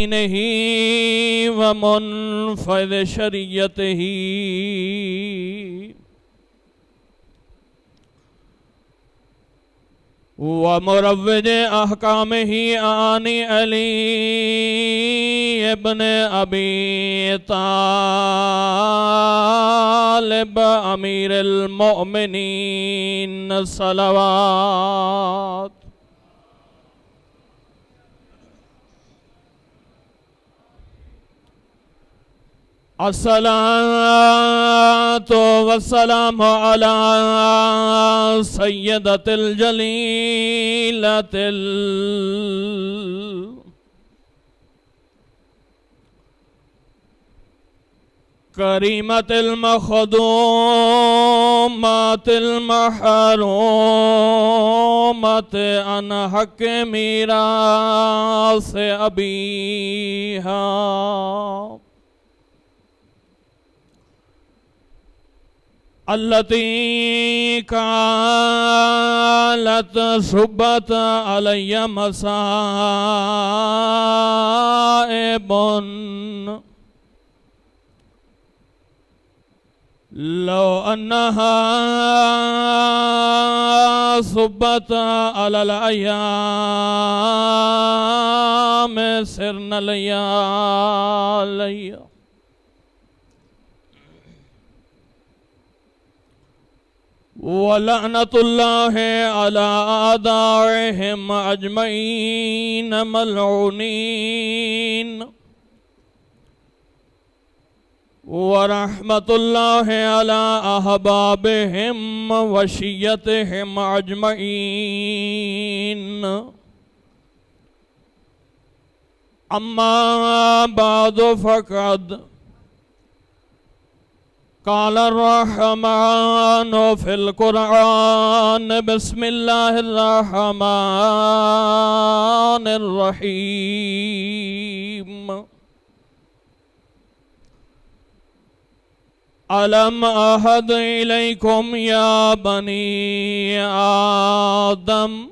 دینہ ومنفذ شریعتہ ومروج احکامہ عن علی ابن ابی طالب امیر المؤمنین صلوات الصلاة والسلام على سیدۃ الجلیلۃ الکریمۃ المخدومۃ المحرومۃ عن حق میراث ابیہا التي كانت صبت علي مصائب لو أنها صبت على الأيام سرن ليالي وَلَعْنَةُ اللَّهِ عَلَىٰ أَعْدَائِهِمْ أَجْمَعِينَ مَلْعُونِينَ وَرَحْمَةُ اللَّهِ عَلَىٰ أَحْبَابِهِمْ وَشِيَّتِهِمْ أَجْمَعِينَ أَمَّا بَعْدُ فَقَدْ قال الرحمن في القرآن بسم الله الرحمن الرحيم ألم أعهد إليكم يا بني آدم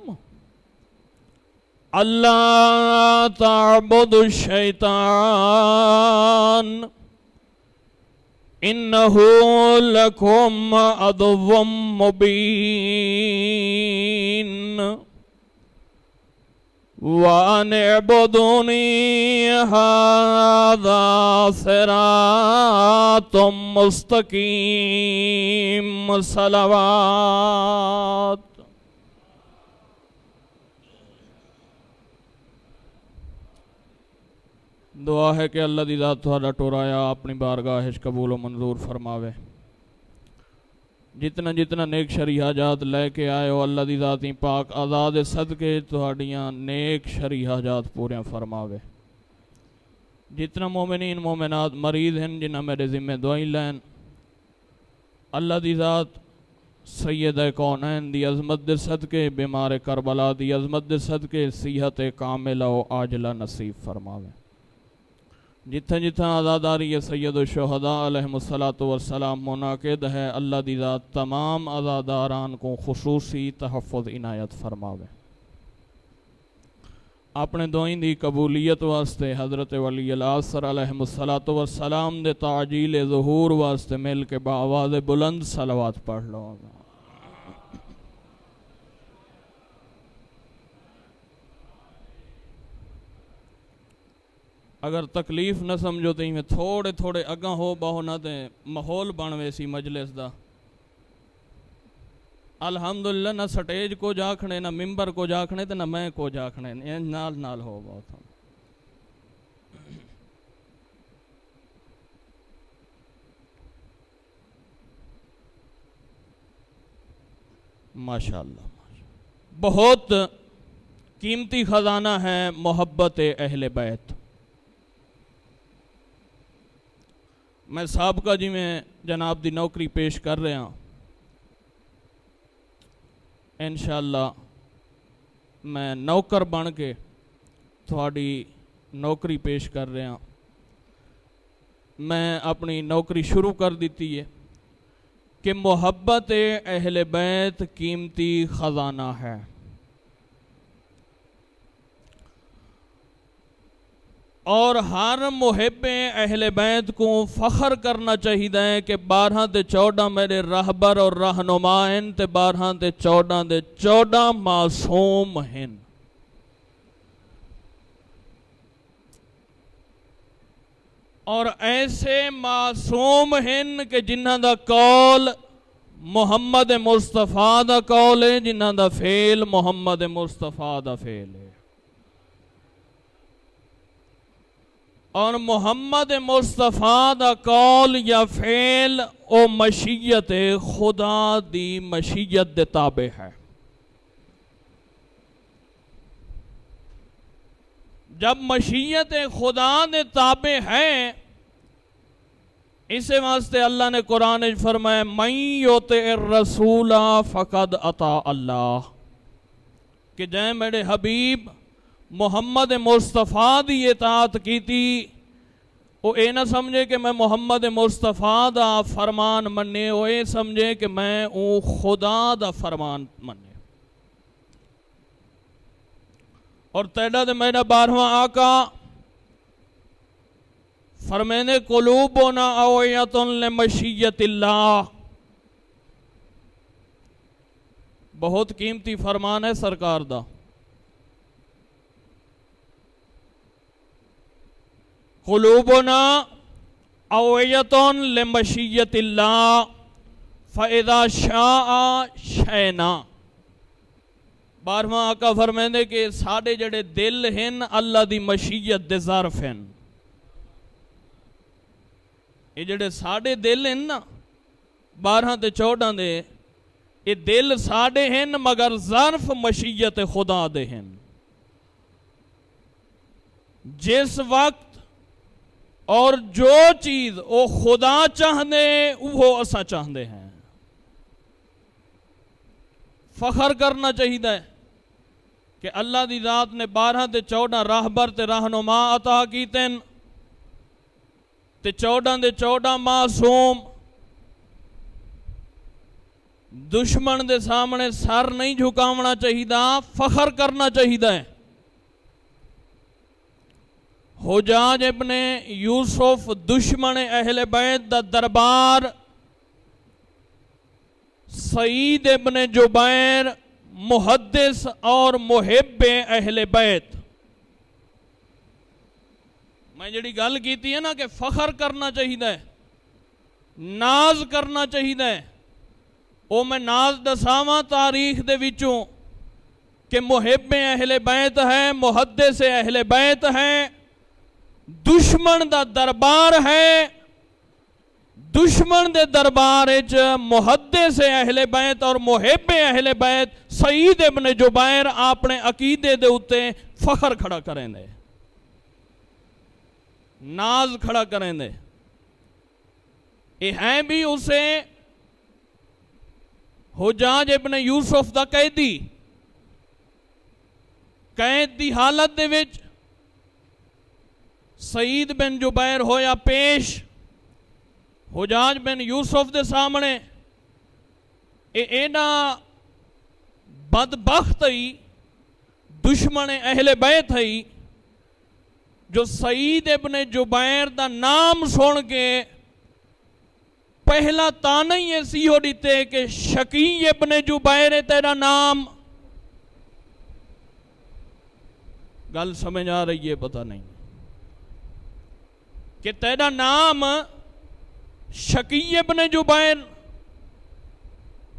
ألا تعبدوا الشيطان إنه لكم عدو مبين وأن اعبدوني هذا صراط مستقيم صلوات دعا ہے کہ اللہ دی ذات تھوڑا ٹورایا اپنی بارگاہ قبول و منظور فرماوے جتنا جتنا نیک شرعی حاجات لے کے آئے ہو اللہ دی ذاتی پاک آزاد صدقے تہاڈیاں نیک شرعی حاجات پوریاں فرماوے جتنا مومنین مومنات مریض ہیں جنہاں میرے ذمہ دعائیں لین اللہ دی ذات سید کونین دی عظمت دے صدقے بیمار کربلا دی عظمت دے صدقے صحت کاملہ و عاجلہ نصیب فرماوے جتھاں جتھاں عزاداری سید الشہداء علیہم الصلاۃ والسلام منعقد ہے اللہ دی ذات تمام عزاداران کو خصوصی تحفظ عنایت فرماوے اپنے دعائیں دی قبولیت واسطے حضرت ولی العصر علیہم الصلاۃ والسلام دے تعجیل ظہور واسطے مل کے بآواز بلند صلوات پڑھ لو اگر تکلیف نہ سمجھو تو میں تھوڑے تھوڑے اگاں ہو باہو نہ دیں ماحول بن ویسی مجلس دا الحمدللہ نہ سٹیج کو جاکھنے نہ ممبر کو جاکھنے تے نہ میں کو جاکھنے نال نال ہو بہت ماشاءاللہ بہت قیمتی خزانہ ہے محبت اہل بیت میں سابقہ جی میں جناب دی نوکری پیش کر رہے ہاں انشاءاللہ میں نوکر بن کے تھوڑی نوکری پیش کر رہے ہاں میں اپنی نوکری شروع کر دیتی ہے کہ محبت اہل بیت قیمتی خزانہ ہے اور ہر محب اہل بیت کو فخر کرنا چاہیے کہ 12 تے 14 میرے رہبر اور رہنما ہیں تے 12 تے 14 دے 14 معصوم ہیں. اور ایسے معصوم ہیں کہ جنہاں دا قول محمد مصطفیٰ دا قول ہے، جنہاں دا فعل محمد مصطفیٰ دا فعل ہے. اور محمد مصطفیٰ دا قول یا فعل او مشیت خدا دی مشیت دے تابع ہے. جب مشیت خدا دے تابع ہے، اسے واسطے اللہ نے قرآن فرمایا من یطع الرسول فقد اطاع اللہ، کہ جائیں میرے حبیب محمد مصطفیٰ دی اطاعت کی تھی، وہ اے نہ سمجھے کہ میں محمد مصطفیٰ دا فرمان مننے، وہ اے سمجھے کہ میں او خدا دا فرمان مننے. اور تیڑا دے میرا 12واں آقا فرمینے قلوبنا اوعیۃ لمشیۃ اللہ. بہت قیمتی فرمان ہے سرکار دا. قلوبنا اوعیۃ لمشیۃ اللہ فاذا شاء شئنا. 12واں آقا فرمینے کہ ساڑے جڑے دل ہیں اللہ دی مشیت دے ظرف ہیں. یہ جڑے ساڑے دل ہیں نا 12 تے 14 دے، یہ دل ساڑے ہیں مگر ظرف مشیت خدا دے ہیں. جس وقت اور جو چیز وہ خدا چاہدے وہ اسا چاہدے ہیں. فخر کرنا چاہیے کہ اللہ دی ذات نے 12 تے 14 راہبر تے رہنما عطا کیتے تے 14 دے 14 معصوم. دشمن دے سامنے سر نہیں جھکاونا چاہیے، فخر کرنا چاہیے. حجاج ابن یوسف دشمن اہل بیت دا دربار سعید ابن جبیر محدث اور محب اہل بیت. میں جڑی گل کیتی ہے نا کہ فخر کرنا چاہیے، ناز کرنا چاہیے، او میں ناز دساواں تاریخ دے وچوں کہ محب اہل بیت ہے، محدث اہل بیت ہے، دشمن دا دربار ہے. دشمن دے دربار وچ محدث اہل بیت اور محب اہل بیت سعید ابن جبیر اپنے عقیدے دے اتے فخر کھڑا کریں دے، ناز کھڑا کریں دے. یہ ہے بھی اسے حجاج ابن یوسف دا قیدی، قید دی حالت دے وچ سعید بن جبیر ہویا پیش حجاج بن یوسف دے سامنے. اینا بدبخت ہی دشمن اہل بیت ہی جو سعید ابن جبیر دا نام سن کے پہلا تانا ہی ایسی ہو دیتے کہ شقی ابن جبیر ہے تیرا نام. گل سمجھ آ رہی ہے؟ پتہ نہیں کہ تیرا نام شقی ابن جبیر.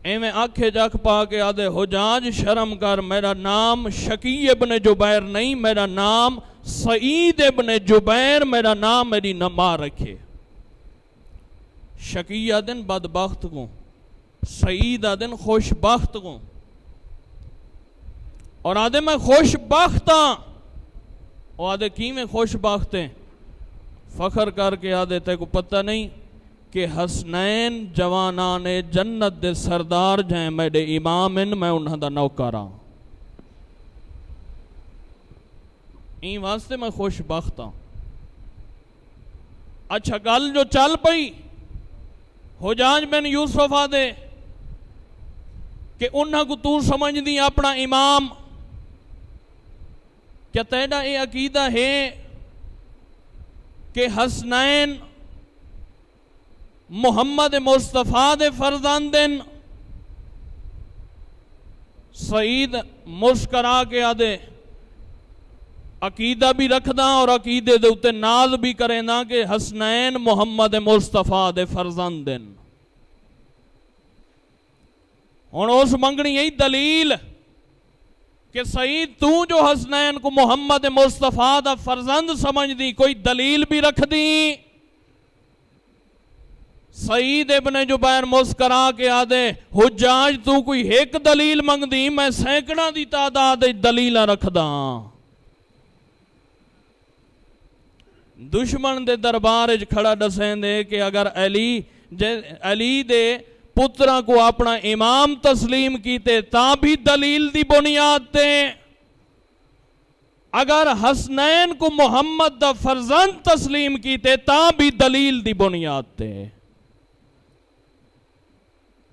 ایویں آنکھیں جاک پا کے آدھے حجاج شرم کر، میرا نام شقی ابن جبیر نہیں، میرا نام سعید ابن جبیر، میرا نام میری نما رکھے. شقی آدن بدبخت کو، سعید آدن خوش بخت کو. اور آدھے میں خوش بخت ہاں، اور آدھے کی میں خوش بخت ہیں؟ فخر کر کے آدھے تے کو پتہ نہیں کہ حسنین جوانان جنت دے سردار جائیں میرے امام ان، میں انہاں دا نوکر ہاں. این واسطے میں خوش بخت ہاں. اچھا گل جو چل پئی حجاج بن یوسف آدھے کہ انہاں کو تو سمجھ دی اپنا امام، کیا تیرا یہ عقیدہ ہے کہ حسنین محمد مصطفیٰ دے فرزندن سعید مسکرا کے آدھے عقیدہ بھی رکھدا اور عقیدے دے اتے ناز بھی کریں نا کہ حسنین محمد مصطفیٰ دے فرزندن. ہن اس منگنی یہی دلیل کہ سعید تو جو حسنین کو محمد مصطفیٰ دا فرزند سمجھ دی کوئی دلیل بھی رکھ دی. سعید ابن جبیر مسکرا کے آدھے حجاج تو کوئی ایک دلیل منگ دی میں سینکڑا دی تعداد دلیل رکھ دا. دشمن دے دربار کھڑا دسیں دے کہ اگر علی دے پترہ کو اپنا امام تسلیم کیتے تا بھی دلیل دی بنیاد تے، اگر حسنین کو محمد دا فرزند تسلیم کیتے تا بھی دلیل دی بنیاد تے.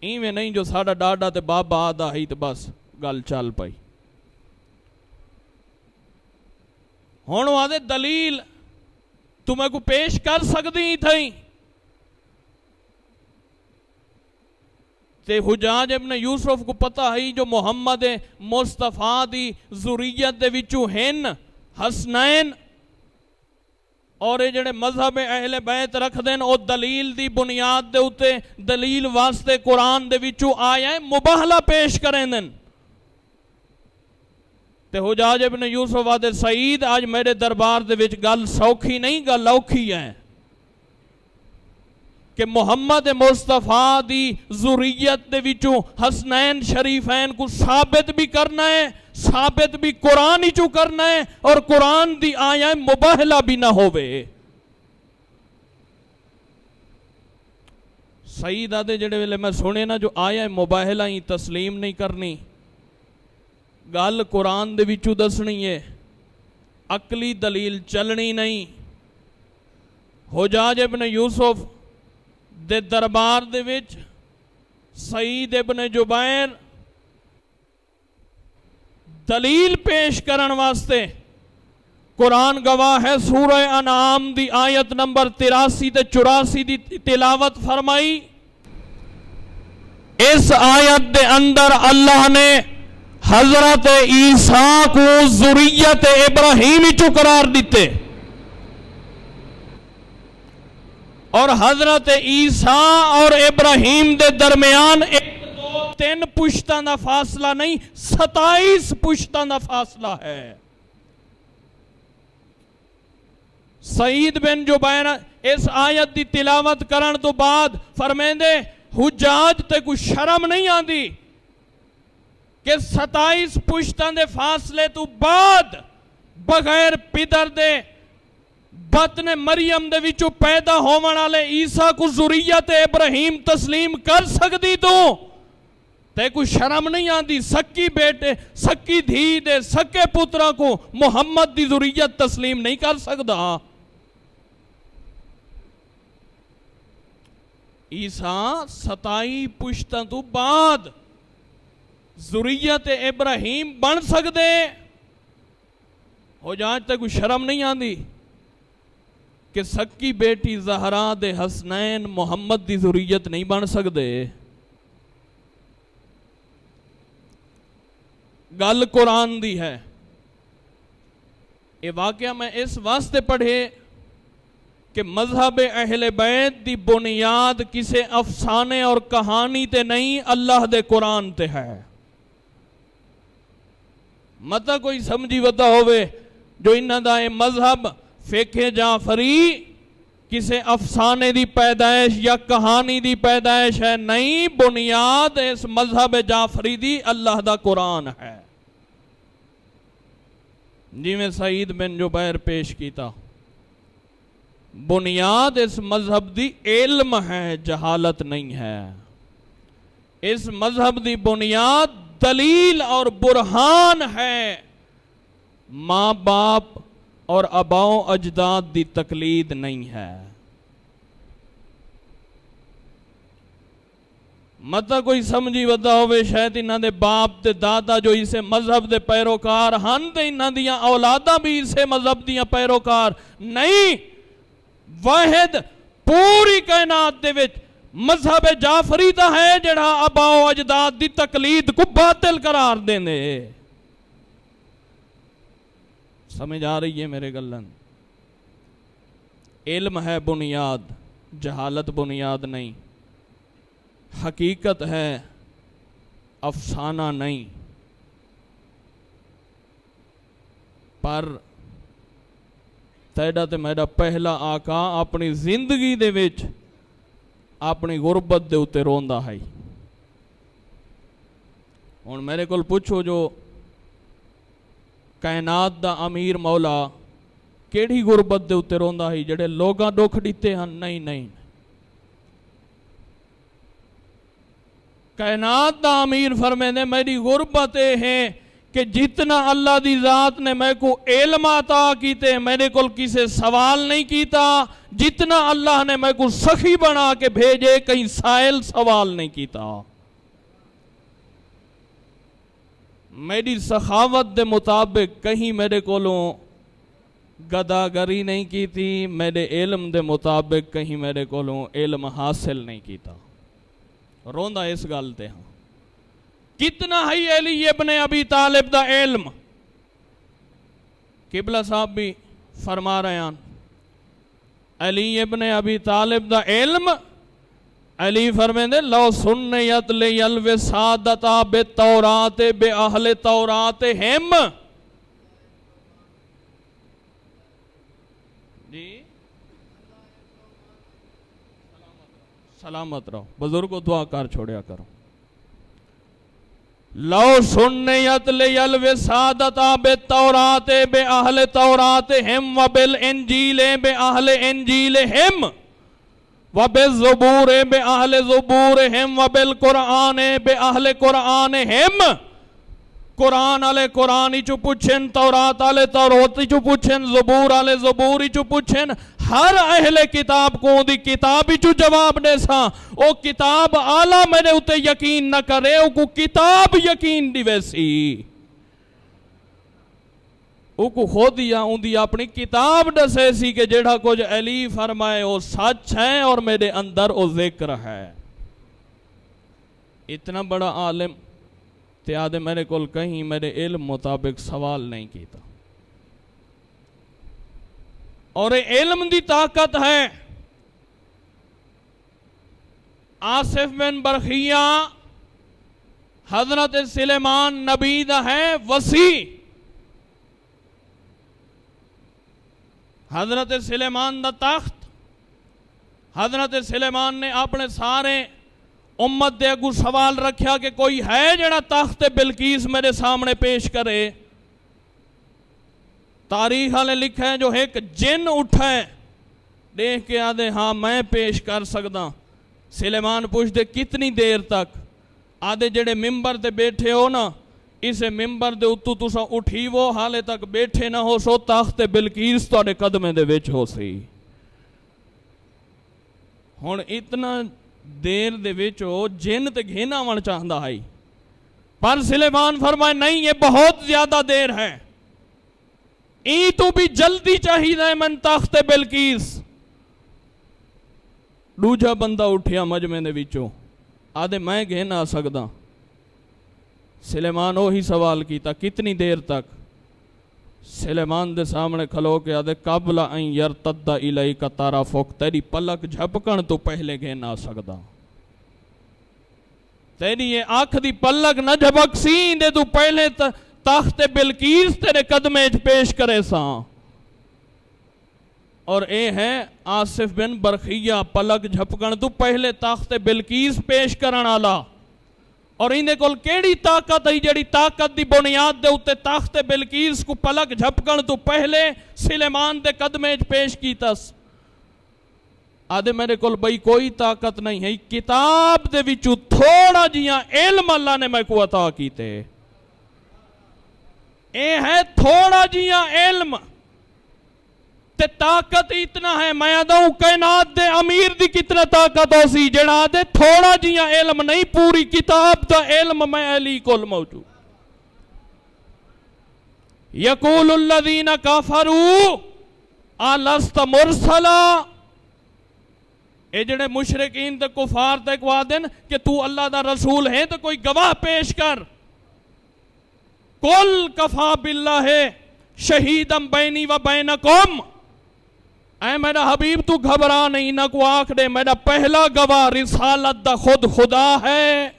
ایویں نہیں جو ساڑا ڈاڈا تے بابا آدھا ہی تے بس گل چل پائی. ہون وادے دلیل تمہیں کو پیش کر سکتی تھیں تے حجاج ابن یوسف کو پتہ ہے جو محمد مصطفیٰ دی ذریت دے وچوں ہن حسنین اور یہ جڑے مذہب اہل بیت رکھ دین او دلیل دی بنیاد دے اتے دلیل واسطے قرآن دے وچوں آیا ہے مباہلہ پیش کریں دن. تے حجاج ابن یوسف آدھے سعید آج میرے دربار دے وچ گل سوکھی نہیں گل اوکھی ہے کہ محمد مصطفیٰ دی ذریت دے وچوں حسنین شریفین کو ثابت بھی کرنا ہے، ثابت بھی قرآن ہی چو کرنا ہے اور قرآن دی آیا مباہلہ بھی نہ ہوئے. سعید آدھے جڑے ویلے میں سنے نا جو آیا مباہلہ ہی تسلیم نہیں کرنی، گل قرآن دے وچوں دسنی ہے، عقلی دلیل چلنی نہیں. حجاج ابن یوسف دے دربار دے وچ سعید ابن جبیر دلیل پیش کرن واسطے قرآن گواہ ہے سورہ انعام دی آیت نمبر 83 تے 84 دی تلاوت فرمائی. اس آیت دے اندر اللہ نے حضرت عیسیٰ کو ذریت ابراہیمی چو قرار دیتے اور حضرت عیسیٰ اور ابراہیم دے درمیان 1 2 3 پشتاں دا فاصلہ نہیں 27 پشتاں دا فاصلہ ہے. سعید بن جبیر اس آیت دی تلاوت کرن تو بعد فرمیندے حجاج تے کوئی شرم نہیں آندی کہ 27 پشتاں دے فاصلے تو بعد بغیر پدر دے بطن مریم دے وچوں پیدا ہونے والے عیسیٰ کو ذریت ابراہیم تسلیم کر سکتی تو تے کوئی شرم نہیں آندی سکی بیٹے سکی دھی دے سکے پترہ کو محمد دی ذریت تسلیم نہیں کر سکتا. عیسیٰ 27 پشتاں تو بعد ذریت ابراہیم بن سکتے ہو جانچ تک کوئی شرم نہیں آندی کہ سکی بیٹی زہرا دے حسنین محمد دی ذریت نہیں بن سکتے. گل قرآن دی ہے. یہ واقعہ میں اس واسطے پڑھے کہ مذہب اہل بیت دی بنیاد کسے افسانے اور کہانی تے نہیں اللہ دے قرآن تے ہے. متا کوئی سمجھی وطا ہوئے جو انہاں دا اے مذہب فقہ جعفری کسے افسانے دی پیدائش یا کہانی دی پیدائش ہے نہیں، بنیاد اس مذہب جعفری دی اللہ دا قرآن ہے. جی میں سعید بن جبیر پیش کیتا بنیاد اس مذہب دی علم ہے جہالت نہیں ہے. اس مذہب دی بنیاد دلیل اور برہان ہے، ماں باپ اور آباؤ اجداد دی تقلید نہیں ہے. متا کوئی سمجھی ودا ہوئے شاید انہاں دے باپ تے دادا جو اسے مذہب دے پیروکار ہن تے انہاں دیاں اولاداں بھی اسے مذہب دیاں پیروکار نہیں. واحد پوری کائنات دے وچ مذہب جعفری دا ہے جڑا آبا و اجداد دی تقلید کو باطل قرار دینے. سمجھ آ رہی ہے میرے گلن؟ علم ہے بنیاد، جہالت بنیاد نہیں. حقیقت ہے افسانہ نہیں. پر تیرا تے میرا پہلا آقا اپنی زندگی دے وچ اپنی غربت دے اتے روندا ہے. ہن میرے کول پوچھو جو کائنات دا امیر مولا کیڑی غربت دے اتے روندا ہے جڑے لوگاں دکھ دیتے ہیں؟ نہیں نہیں. کائنات دا امیر فرمیندے میری غربت ہے کہ جتنا اللہ دی ذات نے میں کو علم عطا کیتے میرے کول کسے سوال نہیں کیتا، جتنا اللہ نے میں کو سخی بنا کے بھیجے کہیں سائل سوال نہیں کیتا. میری سخاوت دے مطابق کہیں میرے کولوں گداگری نہیں کیتی، میرے علم دے مطابق کہیں میرے کولوں علم حاصل نہیں کیتا. روندا اس گل تے ہاں. کتنا ہے علی ابن ابی طالب دا علم؟ قبلہ صاحب بھی فرما رہے ہیں علی ابن ابی طالب دا علم. علی فرمیندے لو سنیت لی الوسادتا بے تورات بے اہل تورات ہم. جی سلامت رہو، بزرگوں دعا کر چھوڑیا کرو. لو سنیت لی الوسادتا بے تورات بے اہل تورات ہم وبالانجیل بے اہل انجیل ہم وبالزبور بے اہل زبور ہم وبالقرآن بے اہل قرآن ہم. قرآن آلے قرآن ہی چو پوچھن، تورات آلے تورات ہی چو پوچھن، زبور آلے زبور ہی چو پوچھن. ہر اہل کتاب کو دی کتاب ہی چو جواب دے سا. او کتاب آلہ میرے اتے یقین نہ کرے، او کو کتاب یقین دی ویسی. او کو خود یا ان دی اپنی کتاب دسے سی کہ جیڑا کچھ علی فرمائے او سچ ہے اور میرے اندر او ذکر ہے. اتنا بڑا عالم تیادے میرے کول کہیں میرے علم مطابق سوال نہیں کیتا. اور علم دی طاقت ہے. آصف بن برخیہ حضرت سلیمان نبی دا ہے وسیع. حضرت سلیمان دا تخت، حضرت سلیمان نے اپنے سارے امت دے اگو سوال رکھیا کہ کوئی ہے جڑا تخت بلقیس میرے سامنے پیش کرے. تاریخ والے لکھا ہے جو ایک جن اٹھا ہے دیکھ کے آدھے ہاں میں پیش کر سکتا. سلیمان پوچھتے کتنی دیر تک؟ آدھے جڑے ممبر تے بیٹھے ہو نا اسے ممبر دے اتو تسا اٹھی وہ حالے تک بیٹھے نہ ہو سو تخت بلقیس توڑے قدمے دے وچ ہو سی. ہن اتنا دیر دے وچو جن تے گھینا ون چاہندہ ہے، پر سلیمان فرمائے نہیں یہ بہت زیادہ دیر ہے، این تو بھی جلدی چاہیے من تخت بلقیس. دوجا بندہ اٹھیا مجمع دے وچوں آدھے میں گھن آ سکدا. سلیمان وہی سوال کیتا کتنی دیر تک؟ سلیمان دے سامنے کھلو کے آدھے قبل ان یرتد الیک طرفک، تیری پلک جھپکن تو پہلے گھن آ سکدا. تیری یہ آنکھ دی پلک نہ جھپک سی دے تو پہلے تخت بلقیس تیرے قدمے پیش کرے ساں. اور اے ہے آصف بن برخیہ پلک جھپکن تو پہلے تخت بلقیس پیش کرن آلا. اور اندے کول کیڑی طاقت ہے جڑی طاقت دی بنیاد دے اتے تخت بلقیس کو پلک جھپکن تو پہلے سلیمان دے قدمے پیش کیتس. آدھے میرے کول بھئی کوئی طاقت نہیں ہے، کتاب دے وچوں تھوڑا جیاں علم اللہ نے میں کو عطا کیتے. اے ہے تھوڑا جیاں علم تے طاقت اتنا ہے. میں آدھوں کائنات دے امیر دی کتنا طاقت ہو سی جڑا آدھے تھوڑا جیاں علم نہیں، پوری کتاب دا علم میں علی کول موجود. یقول الذین کافروا الست مرسلا اے جڑے مشرقین تے کفار تے کہوا دین کہ تو اللہ دا رسول ہے تو کوئی گواہ پیش کر. قل کفا باللہ شہیدم بینی و بینکم، اے میرا حبیب تو گھبرا نہیں، نہ کو آنکھ دے، میرا پہلا گواہ رسالت دا خود خدا ہے،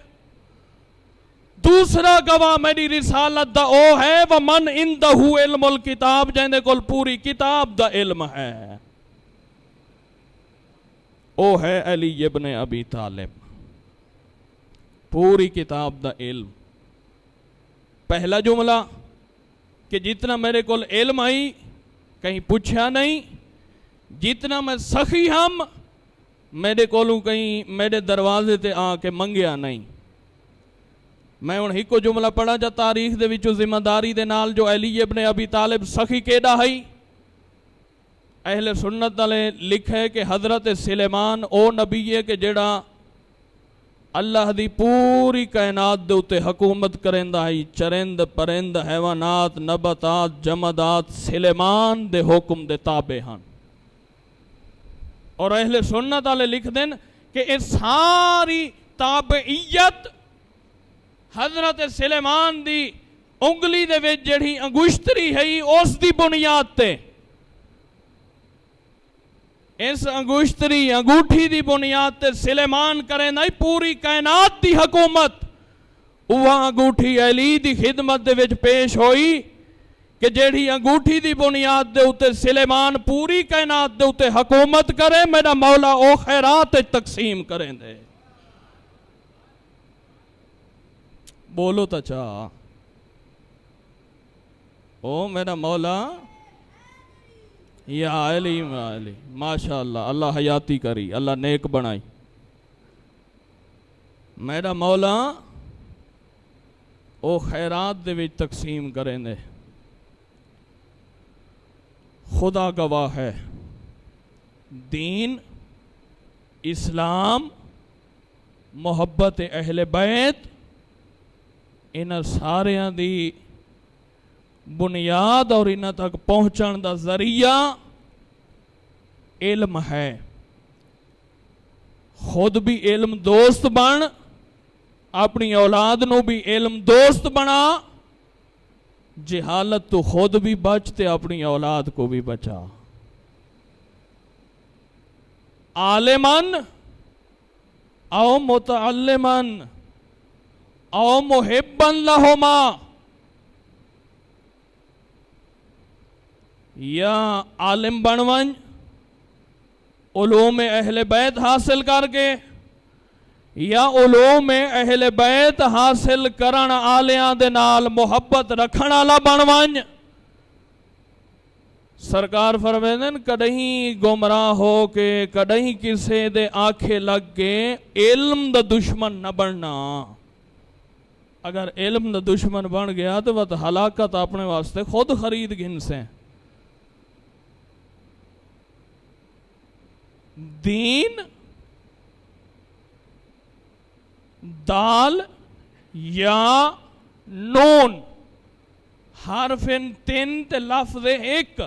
دوسرا گواہ میری رسالت دا او ہے ومن عندہ علم الکتاب، جہندے کول پوری کتاب دا علم ہے، او ہے علی ابن ابی طالب، پوری کتاب دا علم. پہلا جملہ کہ جتنا میرے کول علم آئی کہیں پوچھا نہیں، جتنا میں سخی ہم میرے کولوں کہیں میرے دروازے تے آ کے منگیا نہیں. میں ان ہی کو جملہ پڑھا جا تاریخ دے وچوں ذمہ داری دے نال جو علی ابن ابی طالب سخی کیڑا ہے. اہل سنت والے لکھے کہ حضرت سلیمان او نبی ہے کہ جڑا اللہ دی پوری کائنات دے اتے حکومت کرندہ ہے، چرند پرند حیوانات نباتات جمادات سلیمان دے حکم دے تابع ہن. اور اہل سنت والے لکھ دین کہ اس ساری تابعیت حضرت سلیمان دی انگلی دے وچ جڑی انگشتری ہے اس دی بنیاد تے، اس انگشتری انگوٹھی دی بنیاد تے سلیمان کریں نہیں پوری کائنات دی حکومت. وہ انگوٹھی علی دی خدمت دے وچ پیش ہوئی کہ جیڑی انگوٹھی دی بنیاد دے اتے سلیمان پوری کائنات دے اتے حکومت کرے، میرا مولا او خیرات تقسیم کریں دے. بولو تا چاہ او میرا مولا یا علی ماشاءاللہ، اللہ حیاتی کری، اللہ نیک بنائی. میرا مولا او خیرات دے وچ تقسیم کریں دے. خدا گواہ ہے، دین اسلام محبت اہل بیت انہاں ساریاں دی بنیاد اور انہاں تک پہنچن دا ذریعہ علم ہے. خود بھی علم دوست بن، اپنی اولاد نو بھی علم دوست بنا، جہالت تو خود بھی بچتے اپنی اولاد کو بھی بچا. عالمن او متعلمن او محبن لہما، یا عالم بنون علوم اہل بیت حاصل کر کے، یا علوم اہل بیت حاصل کرن آلیاں دے نال محبت رکھن والا بنون. سرکار فرمائیں کدہیں گمراہ ہو کے کدہیں کسے دے آنکھیں لگ کے علم دا دشمن نہ بننا. اگر علم دا دشمن بن گیا تو وہ ہلاکت اپنے واسطے خود خرید گھن سے. دین دال یا نون حرف تین تے لفظ ایک.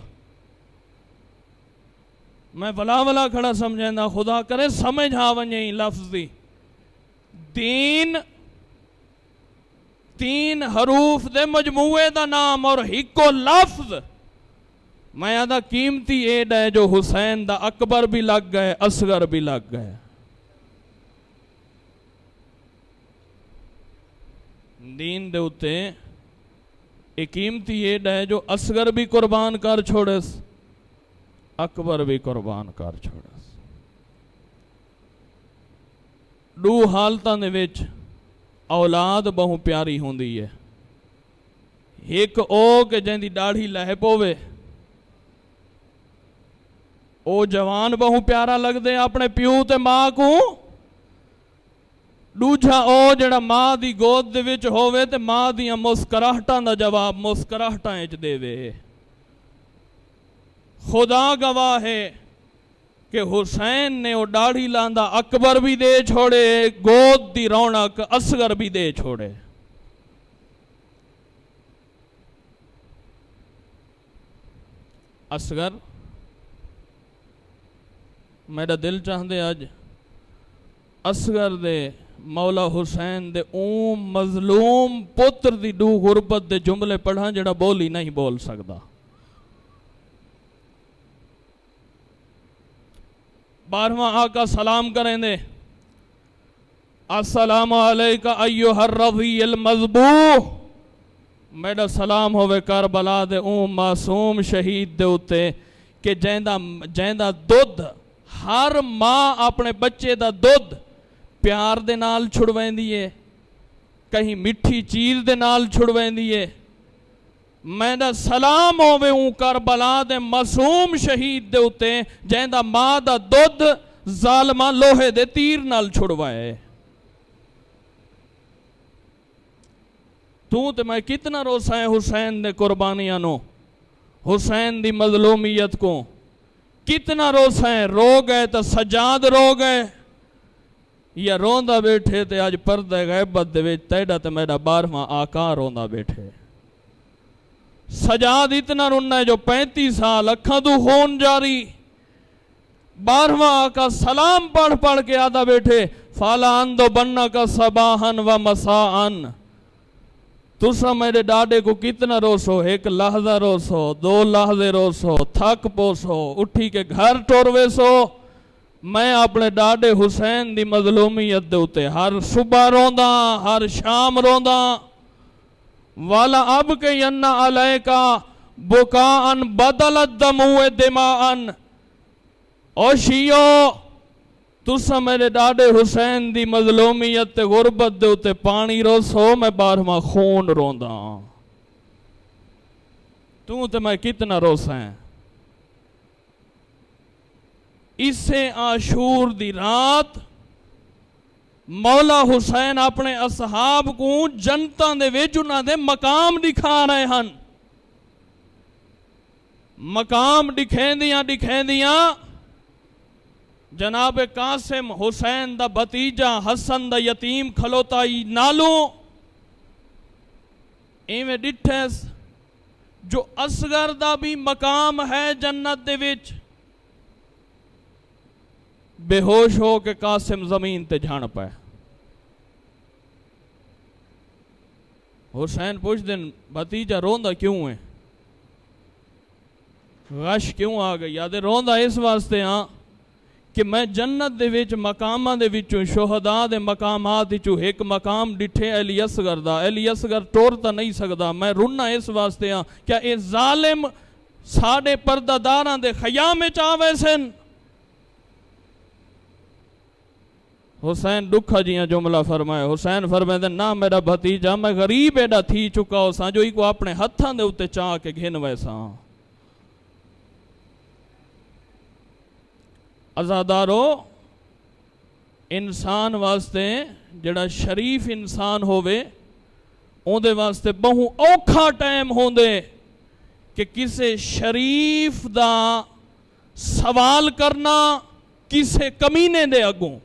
میں ولا کھڑا سمجھیں خدا کرے سمجھ آویں لفظ دی. دین تین حروف دے مجموعے دا نام اور ہکو لفظ. میں آدھا قیمتی ایڈ ہے جو حسین دا اکبر بھی لگ گئے اصغر بھی لگ گئے. دین دے اتے ایک قیمتی ایڈ ہے جو اصغر بھی قربان کر چھوڑس اکبر بھی قربان کر چھوڑس. دو حالتاں دے وچ اولاد بہو پیاری ہوندی ہے. ایک او کہ جن دی داڑھی لہ پوے او جوان بہو پیارا لگ دے اپنے پیو تے ماں کو. دوجا او جڑا ماں دی گود دے وچ ہووے تے ماں دیاں مسکراہٹاں دا جواب مسکراہٹاں وچ دے وے. خدا گواہ ہے کہ حسین نے وہ داڑھی لاندا اکبر بھی دے چھوڑے، گود دی رونق اصغر بھی دے چھوڑے. اصغر میرا دل چاہدے اج اصغر دے مولا حسین دے اوم مظلوم پتر دی دو غربت دے جملے پڑھا جڑا بولی نہیں بول سکدا. 12واں آقا سلام کریں دے السلام علیکہ ایہا الرضی المذبوح. میرا سلام ہوئے کربلا دے اوم معصوم شہید دے اتے کہ جیندہ دودھ ہر ماں اپنے بچے دا دودھ پیار دے نال چھڑویں دیئے کہیں مٹھی چیز دے نال چھڑویں دیئے. میرا سلام ہوئے اون کربلا دے معصوم شہید دے اتے جیندہ ماں دا دودھ ظالمہ لوہے دے تیر نال چھڑوائے. تو تے میں کتنا روسا ہے حسین دے قربانیاں نو، حسین دی مظلومیت کو کتنا روسا ہے. رو گئے تا سجاد رو گئے یا روندہ بیٹھے تے آج پردہ غیبت دے وچ تیڑا تے میرا 12واں آقا روندہ بیٹھے. سجاد اتنا رونا ہے جو 35 سال اکھاں تو خون جاری. 12واں آقا سلام پڑھ پڑھ کے آدھا بیٹھے فالا اندو بننا کا صباحن و مساءن. تُسا میرے ڈاڈے کو کتنا روسو، 1 لحظہ روسو، 2 لحظے روسو، تھک پوسو، اٹھی کے گھر ٹوروے سو. میں اپنے ڈاڈے حسین دی مظلومیت دے ہوتے ہر صبح روندہ ہر شام روندہ. والا اب کے ینہ علیکہ بکاءن بدلت دموع دماءن. او شیعو تُسا میرے ڈاڈے حسین دی مظلومیت تے غربت دے ہوتے پانی روسو، میں 12واں خون روندہ. تو تے میں کتنا روسا ہیں. اسے عاشور دی رات مولا حسین اپنے اصحاب کو جنتاں دے وچ انہاں دے مقام دکھا رہے ہن. مقام دکھیں دیاں جناب قاسم حسین دا بتیجا حسن دا یتیم کھلوتائی نالو ایویں ڈٹھیس جو اصغر دا بھی مقام ہے جنت دے وچ. بے ہوش ہو کے قاسم زمین تے جھان پائے. حسین پوچھ دن بتیجا روندہ کیوں ہے، غش کیوں آ گئی؟ یادے روندہ اس واسطے ہاں کہ میں جنت دے وچ مقاماں دے وچوں شہداء دے مقامات وچوں ایک مقام ڈٹھے علی اصغر دا. علی اصغر ٹورتا نہیں سکدا. میں رونا اس واسطے ہاں کیا اے ظالم ساڑے پردہ داراں دے خیام وچ آوے سن. حسین دکھا جیاں جملہ فرمائے. حسین فرمائے دے نا میرا بھتیجا میں غریب ایڈا تھی چکا ہو ساں جو ہی کو اپنے ہتھاں دے اتے چاہ کے گھن ویساں. ازادارو انسان واسطے جڑا شریف انسان ہووے اون دے واسطے بہو اوکھا ٹائم ہوندے کہ کسے شریف دا سوال کرنا کسے کمینے دے اگوں.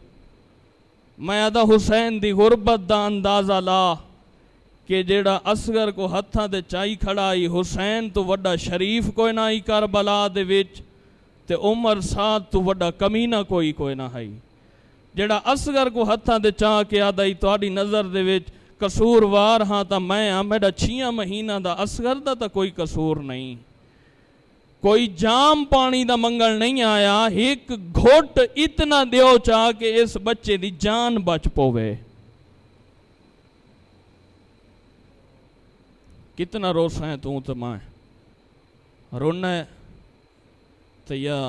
میں آدھا حسین دی غربت دا اندازہ لا کہ جیڑا اصغر کو ہتھاں دے چائی کھڑائی حسین تو وڈا شریف کوئی نہ ہی کربلا دے وچ تے عمر ساتھ تو وڈا کمینہ کوئی نہ ہی. جیڑا اصغر کو ہتھاں دے چاہ کے آدھا ہی توڑی نظر دے وچ قصور وار ہاں تا میں ہاں میرا 6 مہینہ دا اصغر دا تا کوئی قصور نہیں. کوئی جام پانی دا منگل نہیں آیا. ایک گھوٹ اتنا دیو چاہ کہ اس بچے دی جان بچ پوے. کتنا روسا ہے تو میں رونا ہے تو یا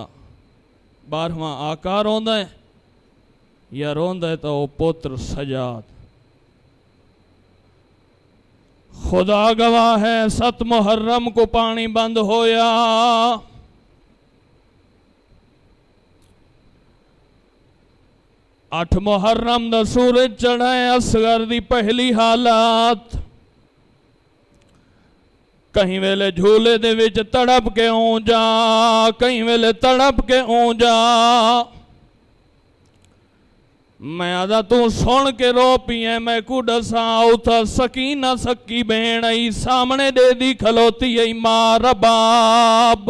12واں آقا روندہ ہے یا روندہ ہے تو وہ پتر سجاد. خدا گواہ ہے 7 محرم کو پانی بند ہویا. 8 محرم دا سورج چڑھائے اصغر دی پہلی حالات. کہیں ویلے جھولے دے وچ تڑپ کے اون جا کہیں ویلے تڑپ کے اون جا. میں آدھا تو سن کے رو پیئے میں کو ڈسا اوتھا سکینہ سکی بہن ای سامنے دے دی کھلوتی ای ماں رباب.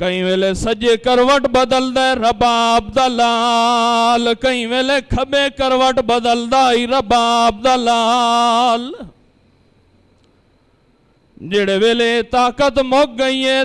ਕਈ ਵੇਲੇ ਸੱਜੇ ਕਰਵਟ ਬਦਲਦਾ ਰਬਾਬ ਦਾ ਲਾਲ ਕਈ ਵੇਲੇ ਖੱਬੇ ਕਰਵਟ ਬਦਲਦਾ ਹੀ ਰਬਾਬ ਦਾ ਲਾਲ ਜਿਹੜੇ ਵੇਲੇ ਤਾਕਤ ਮੁੱਕ ਗਈ ਏ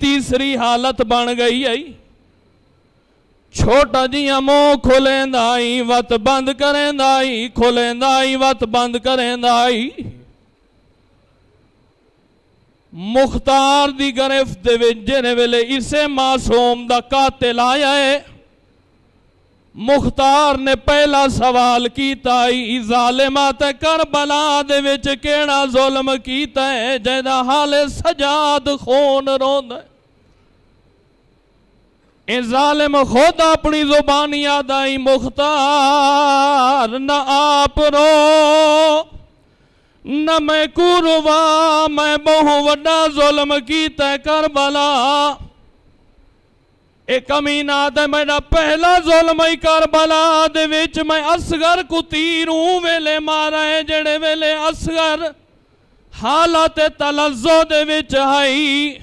ਤੀਸਰੀ ਹਾਲਤ ਬਣ ਗਈ ਏ ਛੋਟਾ ਜਿਹਾ ਮੂੰਹ ਖੁੱਲੇਂਦਾ ਈ ਵਤ ਬੰਦ ਕਰੇਂਦਾ ਈ ਖੁੱਲੇਂਦਾ ਈ ਵਤ ਬੰਦ ਕਰੇਂਦਾ ਈ ਮੁਖਤਾਰ ਦੀ ਗ੍ਰਿਫਤ ਦੇ ਵਿੱਚ ਜਿਹੜੇ ਵੇਲੇ ਇਸੇ ਮਾਸੂਮ ਦਾ ਕਾਤਿਲ ਆਇਆ ਏ ਮੁਖਤਾਰ ਨੇ ਪਹਿਲਾ ਸਵਾਲ ਕੀਤਾ ਈ ਜ਼ਾਲਿਮਾ ਤੇ ਕਰਬਲਾ ਦੇ ਵਿੱਚ ਕਿਹੜਾ ਜ਼ੁਲਮ ਕੀਤਾ ਹੈ ਜਿਹਦਾ ਹਾਲੇ ਸਜਾਦ ਖੂਨ ਰੋਂਦਾ اے ظالم خود اپنی زبانی آدائی مختار نہ آپ رو نہ میں کوروا میں بہو وڈا ظلم کیتا ہے کربلا اے کمینہ دے میرا پہلا ظلم ہی کربلا دے وچ میں اصغر کو تیروں ویلے مارا ہے جڑے ویلے اصغر حالات تلزو دے وچ آئی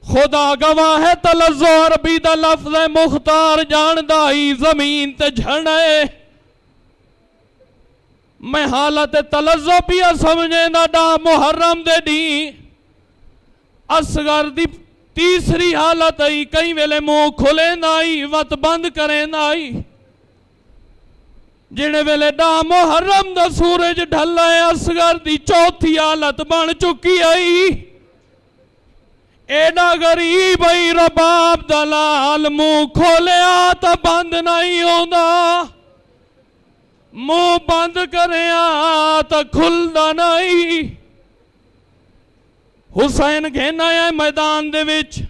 خدا گواہ ہے تلزو عربی دا لفظ مختار جاندائی زمین تے جھڑے میں حالت تلزو پیا سمجھے نا ڈا محرم دے دی اصغر دی تیسری حالت آئی کئی ویلے منہ کھلے نائی وط بند کرے نائی جنے ویلے ڈا محرم دا سورج ڈھلائے اصغر دی چوتھی حالت بن چکی آئی ایڈا غریب ای رباب دلال منہ کھولیا تا بند نہیں ہوندا منہ بند کریا تا کھلدا نہیں حسین گھینا ہے میدان دے وچ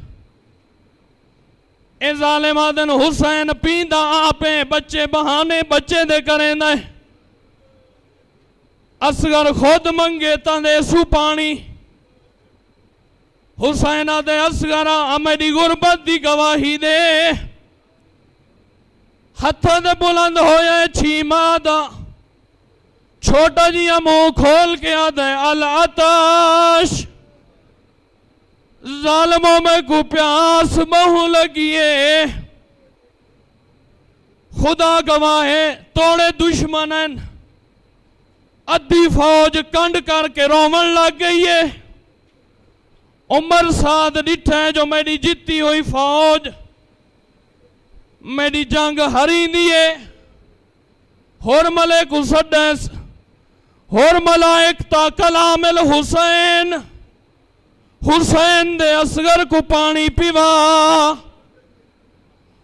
اے ظالم آدن حسین پیندہ آپیں بچے بہانے بچے دے کریں دے اصغر خود منگے تا دے سو پانی حسینہ دے اصغرہ میری غربت دی گواہی دے ہتھا دے بلند ہویا چھیما دا چھوٹا جیا منہ کھول کے آدھے العطش ظالموں میں کو پیاس بہو لگیے خدا گواہے توڑے دشمنن ادھی فوج کنڈ کر کے رومن لگ گئی ہے عمر سعد ڈٹھے جو میری جیتی ہوئی فوج میری جنگ ہری دیئے ہرملے کو سڈیس ہرملہ ایک تا کلام الحسین حسین دے اصغر کو پانی پیوا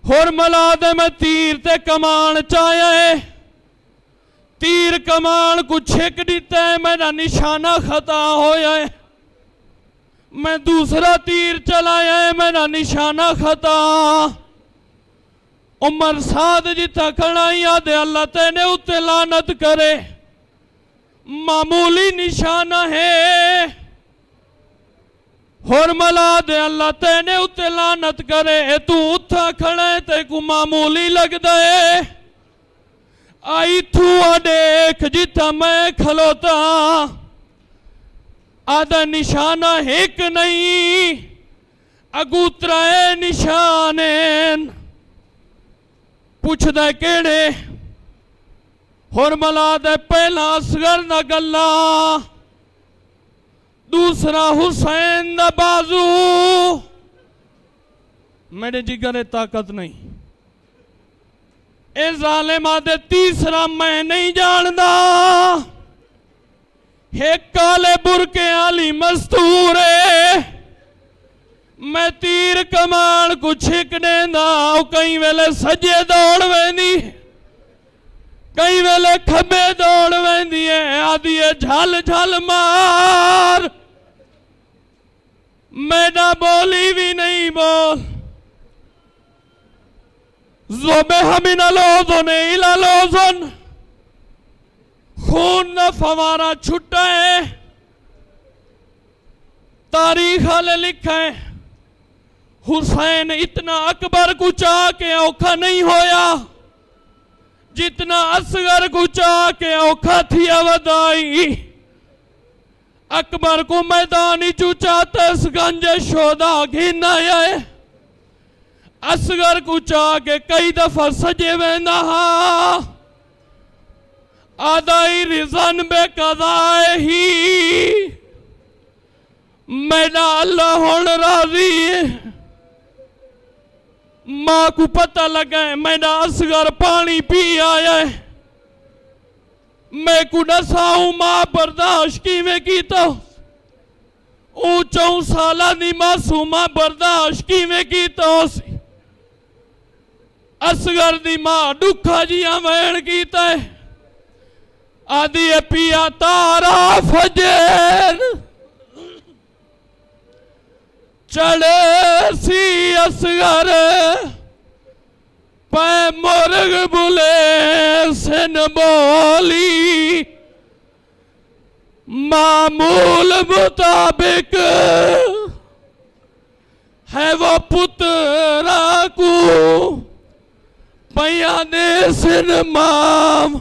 ہرملہ دے میں تیر تے کمان چاہے تیر کمان کو چھک دیتے میرا نشانہ خطا ہویا ہے میں دوسرا تیر چلایا ہے میرا نشانہ خطا عمر سعد جتا کھڑائی آدھے اللہ تینے اتے لعنت کرے معمولی نشانہ ہے ہرملا دے اللہ تینے اتے لعنت کرے تو اتھا کھڑے تے کو معمولی لگ دے آئی تو دیکھ جتا میں کھلوتا آدھا نشانہ ایک نہیں اگوترائے نشانین پوچھ دے کیڑے ہرملا دے پہلا اصغر دا گلہ دوسرا حسین دا بازو میرے جگر طاقت نہیں اے ظالم آدھے تیسرا میں نہیں جاندہ ایک کالے برکے آلی مستورے میں تیر کمان کو چھک دیندہ کئی ویلے سجے دوڑ ویندی کئی ویلے کھبے دوڑ ویندی ہے آدھی جھل جھل مار میڈا بولی بھی نہیں بول زوبہ من الوزن الى الوزن خون نہ فوارہ چھٹا ہے تاریخ والے لکھا ہے حسین اتنا اکبر کو چاہ کے اوکھا نہیں ہویا جتنا اصغر کو چاہ کے اوکھا تھیا ودائی اکبر کو میدانی چاہتا اس گنج شودا گھینا ہے اصغر کو چاہ کے کئی دفعہ سجے ویندہ ہاں آدائی رضان بے قضائے ہی مینا اللہ ہون راضی ہے ماں کو پتہ لگا ہے مینا اصغر پانی پی آیا ہے میں کو نساؤں ماں برداشت کی میں کیتا اونچوں سالہ دی معصومہ برداشت کی میں کیتا اصغر دی ماں ڈکھا جیاں وین کیتا ہے آدھی پیا تارا فجر چڑے سی اصغر پے مرغ بلے سن بولی معمول مطابق ہے وہ پترا کو پیانے سن مام